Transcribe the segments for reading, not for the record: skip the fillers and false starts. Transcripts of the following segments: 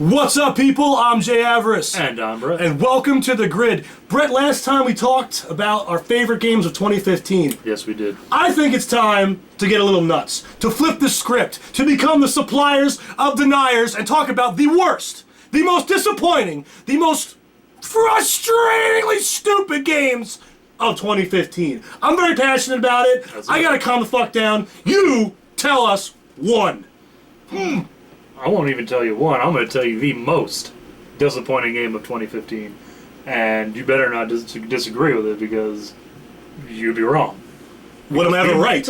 What's up, people? I'm Jay Avarice. And I'm Brett. And welcome to The Grid. Brett, last time we talked about our favorite games of 2015. Yes, we did. I think it's time to get a little nuts, to flip the script, to become the suppliers of deniers and talk about the worst, the most disappointing, the most frustratingly stupid games of 2015. I'm very passionate about it. I gotta calm the fuck down. You tell us one. I won't even tell you one. I'm going to tell you the most disappointing game of 2015. And you better not disagree with it because you'd be wrong. What am I ever right?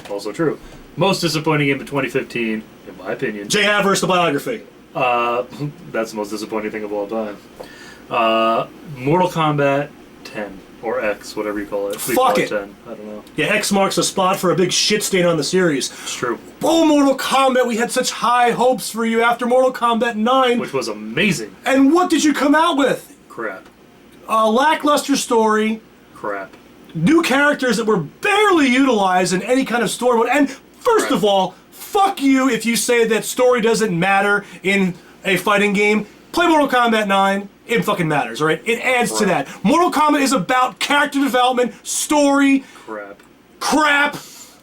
Also true. Most disappointing game of 2015, in my opinion. Jay Avarice, the biography. That's the most disappointing thing of all time. Mortal Kombat 10. Or X, whatever you call it. Fuck it. 10. I don't know. Yeah, X marks a spot for a big shit stain on the series. It's true. Oh, Mortal Kombat, we had such high hopes for you after Mortal Kombat 9. Which was amazing. And what did you come out with? Crap. A lackluster story. Crap. New characters that were barely utilized in any kind of story mode. And first of all, fuck you if you say that story doesn't matter in a fighting game. Play Mortal Kombat 9. It fucking matters, alright? It adds to that. Mortal Kombat is about character development, story, crap,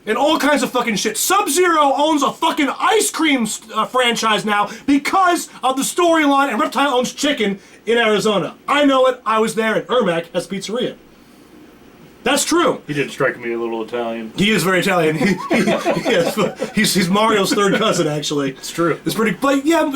and all kinds of fucking shit. Sub-Zero owns a fucking ice cream franchise now because of the storyline, and Reptile owns chicken in Arizona. I know it. I was there, and Ermac has a pizzeria. That's true. He did strike me a little Italian. He is very Italian. He's Mario's third cousin, actually. It's true. It's pretty. But yeah,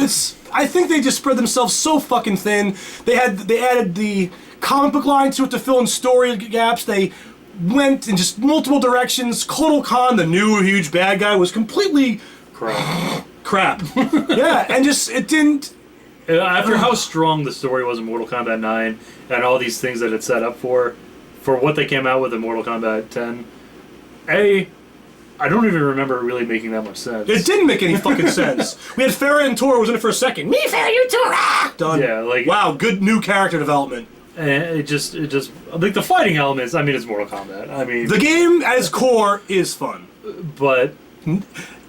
I think they just spread themselves so fucking thin. They added the comic book line to it to fill in story gaps. They went in just multiple directions. Kotal Khan, the new huge bad guy, was completely crap. Yeah, and just it didn't. After how strong the story was in Mortal Kombat 9 and all these things that it set up for what they came out with in Mortal Kombat 10, I don't even remember it really making that much sense. It didn't make any fucking sense. We had Farah and Tor was in it for a second. Me, Farah, you Tor! Done. Yeah, like... Wow, good new character development. And it just... Like, the fighting elements, I mean, it's Mortal Kombat. I mean... The game, at its core, is fun. But...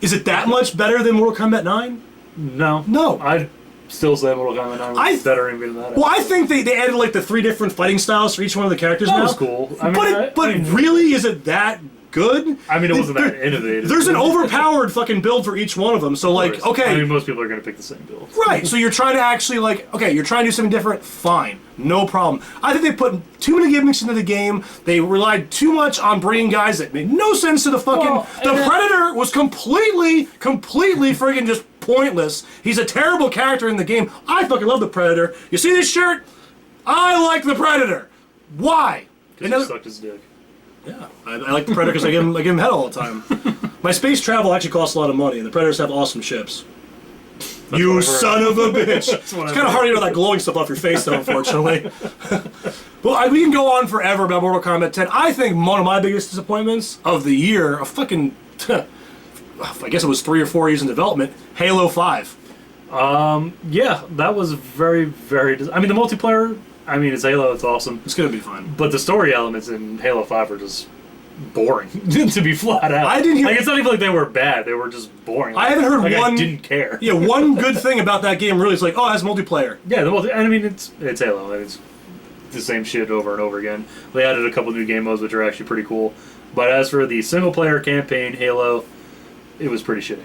Is it that much better than Mortal Kombat 9? No. No. I'd still say Mortal Kombat 9 was better even than that. Well, I think they added, like, the 3 different fighting styles for each one of the characters now. That was cool. I mean, but really, is it that good? I mean, it wasn't that innovative. There's an overpowered fucking build for each one of them, so, like, okay. I mean, most people are going to pick the same build. Right, so you're trying to actually, like, okay, you're trying to do something different, fine, no problem. I think they put too many gimmicks into the game. They relied too much on bringing guys that made no sense to the fucking... the Predator was completely friggin' just pointless. He's a terrible character in the game. I fucking love the Predator. You see this shirt? I like the Predator. Why? Because he sucked his dick. Yeah, I like the Predator because I give him head all the time. My space travel actually costs a lot of money, and the Predators have awesome ships. You son of a bitch! It's kind of hard to get that glowing stuff off your face, though, unfortunately. Well, we can go on forever about Mortal Kombat 10. I think one of my biggest disappointments of the year, I guess it was 3 or 4 years in development, Halo 5. Yeah, that was very, very... I mean, the multiplayer... I mean, it's Halo, it's awesome. It's gonna be fun. But the story elements in Halo 5 are just boring, to be flat out. I didn't hear... Like, it's not even like they were bad, they were just boring. Like, I haven't heard one... I didn't care. Yeah, one good thing about that game really is like, oh, it has multiplayer. Yeah, and I mean, it's Halo, and it's the same shit over and over again. They added a couple new game modes, which are actually pretty cool. But as for the single-player campaign, Halo, it was pretty shitty.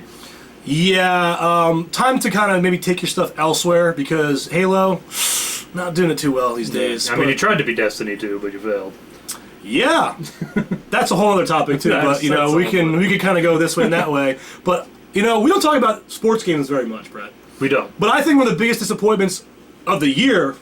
Yeah, time to kind of maybe take your stuff elsewhere, because Halo... not doing it too well these days. I mean, you tried to be Destiny too, but you failed. Yeah, that's a whole other topic too. But you know, we can kind of go this way and that way. But you know, we don't talk about sports games very much, Brett. We don't. But I think one of the biggest disappointments of the year,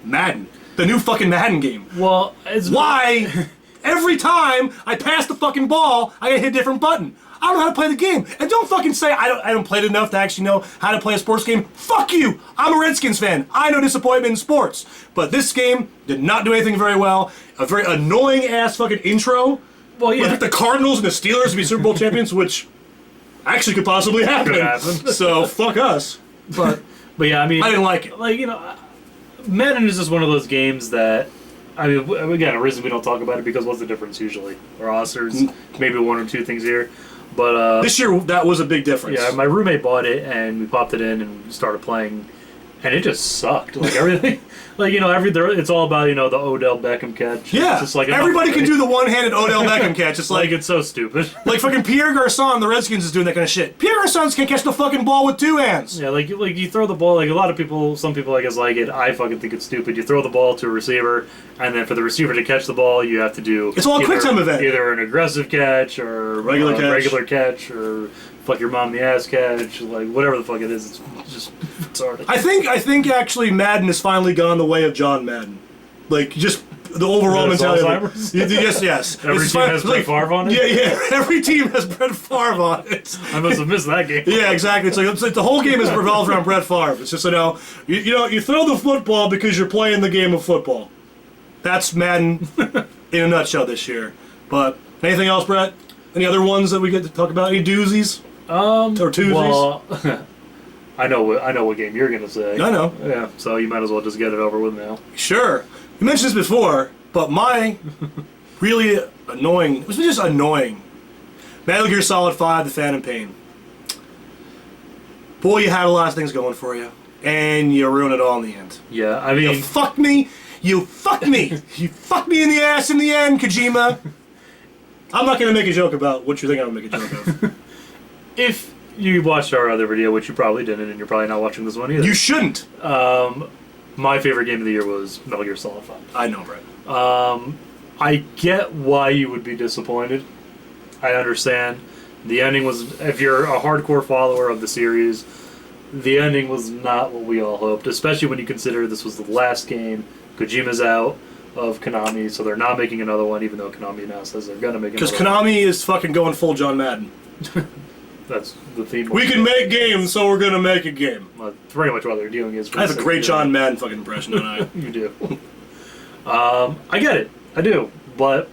Madden, the new fucking Madden game. Well, it's why every time I pass the fucking ball, I gotta hit a different button. I don't know how to play the game. And don't fucking say I don't play it enough to actually know how to play a sports game. Fuck you! I'm a Redskins fan. I know disappointment in sports. But this game did not do anything very well. A very annoying ass fucking intro. Well, yeah. With the Cardinals and the Steelers to be Super Bowl champions, which actually could possibly happen. Could happen. So fuck us. But yeah, I mean, I didn't like it. Like, you know, Madden is just one of those games that I mean, again, a reason we don't talk about it because what's the difference usually? Rosters, maybe 1 or 2 things here. But this year, that was a big difference. yeah, my roommate bought it, and we popped it in and started playing, and it just sucked. Like everything, like it's all about the Odell Beckham catch. Yeah, it's just like everybody can do the one-handed Odell Beckham catch. It's like it's so stupid. Like fucking Pierre Garçon, the Redskins is doing that kind of shit. Pierre Garçon can't catch the fucking ball with 2 hands. Yeah, like you throw the ball. Like a lot of people, some people I guess like it. I fucking think it's stupid. You throw the ball to a receiver, and then for the receiver to catch the ball, you have to do. It's all a quick time event. Either an aggressive catch or regular catch or fuck your mom in the ass catch. Like whatever the fuck it is, it's just retarded. I think actually Madden has finally gone the way of John Madden. Like just the overall mentality. Yes. Every team has Brett Favre on it. Yeah. Every team has Brett Favre on it. I must have missed that game. Yeah, exactly. It's like the whole game is revolved around Brett Favre. It's just you throw the football because you're playing the game of football. That's Madden in a nutshell this year. But anything else, Brett? Any other ones that we get to talk about? Any doozies? Or twosies? Well, I know what game you're gonna say. I know. Yeah, so you might as well just get it over with now. Sure. You mentioned this before, but my really annoying, it was just annoying. Metal Gear Solid 5, The Phantom Pain. Boy, you had a lot of things going for you, and you ruined it all in the end. Yeah, I mean... You fucked me! You fucked me! You fucked me in the ass in the end, Kojima! I'm not going to make a joke about what you think I'm going to make a joke of. If you watched our other video, which you probably didn't, and you're probably not watching this one either. You shouldn't! My favorite game of the year was Metal Gear Solid 5. I know, Brett. I get why you would be disappointed. I understand. The ending was, if you're a hardcore follower of the series, the ending was not what we all hoped, especially when you consider this was the last game. Kojima's out of Konami, so they're not making another one, even though Konami now says they're going to make another one. Because Konami is fucking going full John Madden. That's the theme. We can make games, so we're going to make a game. Pretty much what they're doing is... I have a great John Madden fucking impression, don't I? You do. I get it. I do. But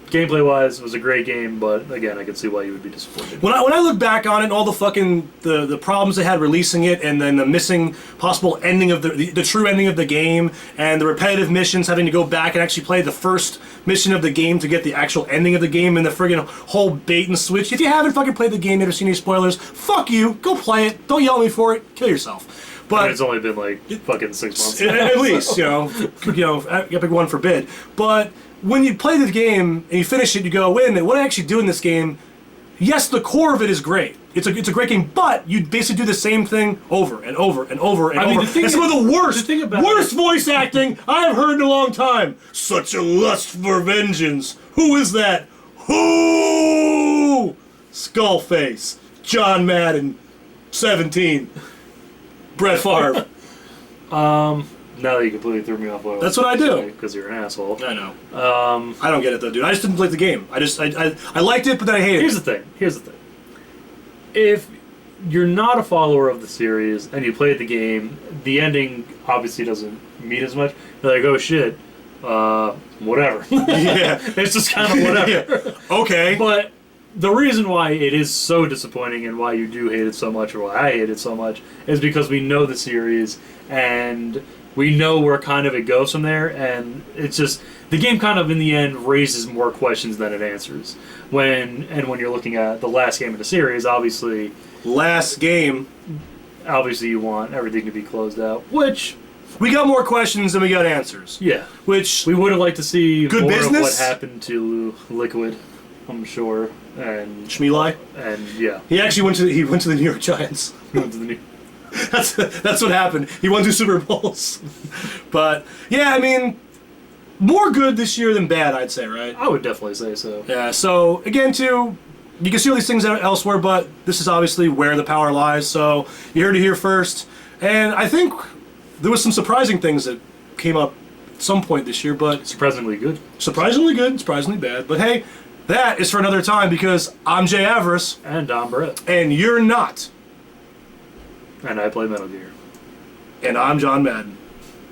gameplay-wise, it was a great game, but again, I can see why you would be disappointed. When I look back on it and all the fucking the problems they had releasing it, and then the missing possible ending of the true ending of the game, and the repetitive missions, having to go back and actually play the first mission of the game to get the actual ending of the game, and the friggin' whole bait and switch. If you haven't fucking played the game, never seen any spoilers, fuck you. Go play it. Don't yell at me for it. Kill yourself. But it's only been like fucking 6 months. At least, epic one forbid. But when you play the game and you finish it, you go, wait a minute, what I actually do in this game? Yes, the core of it is great. It's a great game, but you basically do the same thing over and over and over and over. It's some of the worst voice acting I have heard in a long time. Such a lust for vengeance. Who is that? Who? Skullface. John Madden. 17. Brett Favre. Now that you completely threw me off. That's what I do. Because you're an asshole. I know. I don't get it though, dude. I just didn't like the game. I liked it, but then I hated it. Here's the thing. If you're not a follower of the series and you played the game, the ending obviously doesn't mean as much. You're like, oh shit, whatever. Yeah. It's just kind of whatever. Yeah. Okay. But the reason why it is so disappointing and why you do hate it so much, or why I hate it so much, is because we know the series and we know where kind of it goes from there, and it's just the game kind of in the end raises more questions than it answers. When you're looking at the last game of the series, obviously you want everything to be closed out, which we got more questions than we got answers. Yeah, which we would have liked to see good more business? of what happened to Liquid, I'm sure, and Shmeli, and yeah, he actually went to the New York Giants. He went to the New. That's what happened. He won 2 Super Bowls. But yeah, I mean, more good this year than bad, I'd say, right? I would definitely say so. Yeah. So again, too, you can see all these things elsewhere, but this is obviously where the power lies. So you heard it here first, and I think there was some surprising things that came up at some point this year, but surprisingly good, surprisingly bad. But hey, that is for another time, because I'm Jay Avarice, and I'm Brett, and you're not. And I play Metal Gear. And I'm John Madden.